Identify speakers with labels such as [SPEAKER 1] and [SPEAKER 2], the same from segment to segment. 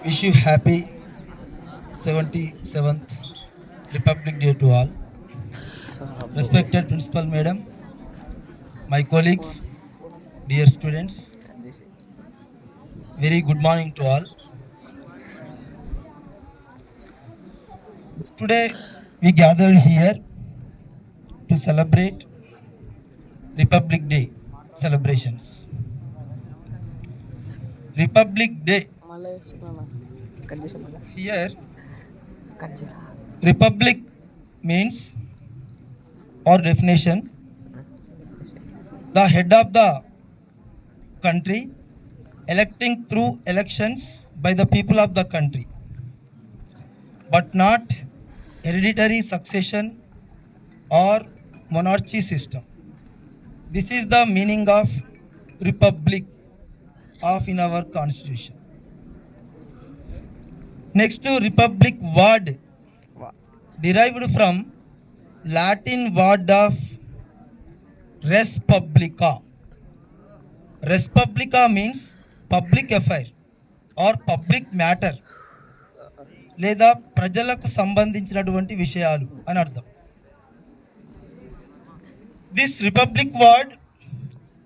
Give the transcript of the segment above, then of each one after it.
[SPEAKER 1] Wish you happy 77th Republic Day to all. Respected Principal Madam, my colleagues, dear students, very good morning to all. Today we gathered here to celebrate Republic Day celebrations. Republic Day. Here, Republic means or definition the head of the country electing through elections by the people of the country, but not hereditary succession or monarchy system. This is the meaning of republic of in our constitution. Next to republic word derived from Latin word of res publica. Res publica means public affair or public matter లేదా ప్రజలకు సంబంధించినటువంటి విషయాలు అని అర్థం. This republic word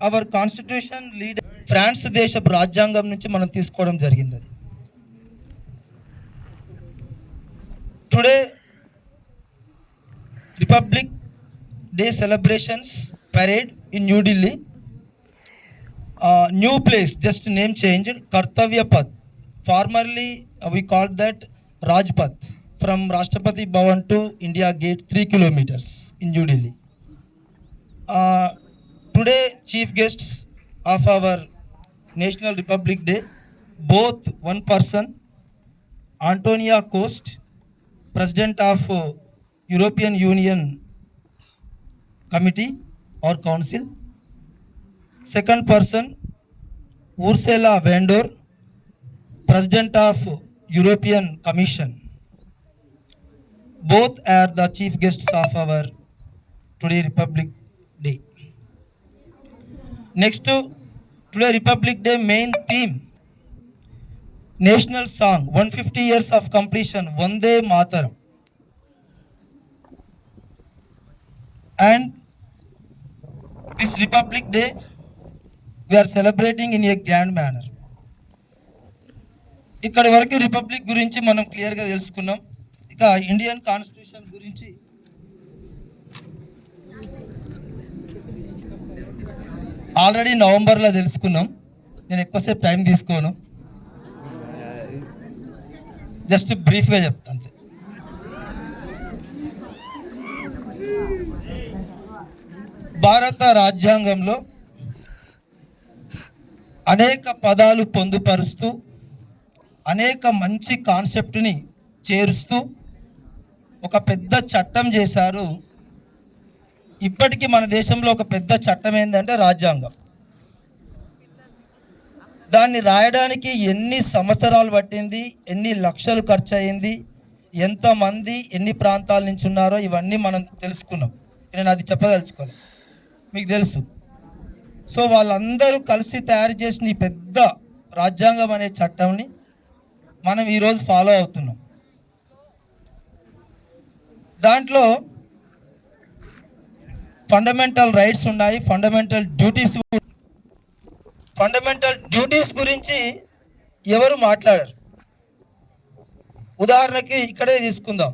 [SPEAKER 1] our constitution leader France దేశపు రాజ్యాంగం నుంచి మనం తీసుకోవడం జరిగింది. అది today republic day celebrations parade in New Delhi. New place, just name changed, Kartavya Path. Formerly we called that Rajpath. From Rashtrapati Bhavan to India Gate, 3 kilometers in New Delhi. Today chief guests of our National Republic Day, both one person, Antonia Coast, President of European Union Committee or Council. Second person, Ursula von der Leyen, President of European Commission. Both are the chief guests of our today Republic Day. Next to today Republic Day main theme, national song, 150 years of completion, Vande Mataram. And this Republic Day we are celebrating in a grand manner. ఇక్కడ వరకు republic గురించి మనం క్లియర్గా తెలుసుకున్నాం. ఇక Indian constitution గురించి already నవంబర్లో తెలుసుకున్నాం. నేను ఎక్కువసేపు టైం తీసుకోను, జస్ట్ బ్రీఫ్గా చెప్తాను అంతే. భారత రాజ్యాంగంలో అనేక పదాలు పొందుపరుస్తూ అనేక మంచి కాన్సెప్ట్ని చేరుస్తూ ఒక పెద్ద చట్టం చేశారు. ఇప్పటికీ మన దేశంలో ఒక పెద్ద చట్టం ఏంటంటే రాజ్యాంగం. దాన్ని రాయడానికి ఎన్ని సంవత్సరాలు పట్టింది, ఎన్ని లక్షలు ఖర్చు అయింది, ఎంతమంది ఎన్ని ప్రాంతాల నుంచి ఉన్నారో ఇవన్నీ మనం తెలుసుకున్నాం. నేను అది చెప్పదలుచుకోలేదు, మీకు తెలుసు. సో వాళ్ళందరూ కలిసి తయారు చేసిన ఈ పెద్ద రాజ్యాంగం అనే చట్టంని మనం ఈరోజు ఫాలో అవుతున్నాం. దాంట్లో ఫండమెంటల్ రైట్స్ ఉన్నాయి, ఫండమెంటల్ డ్యూటీస్. ఫండమెంటల్ డ్యూటీస్ గురించి ఎవరు మాట్లాడారు. ఉదాహరణకి ఇక్కడే తీసుకుందాం,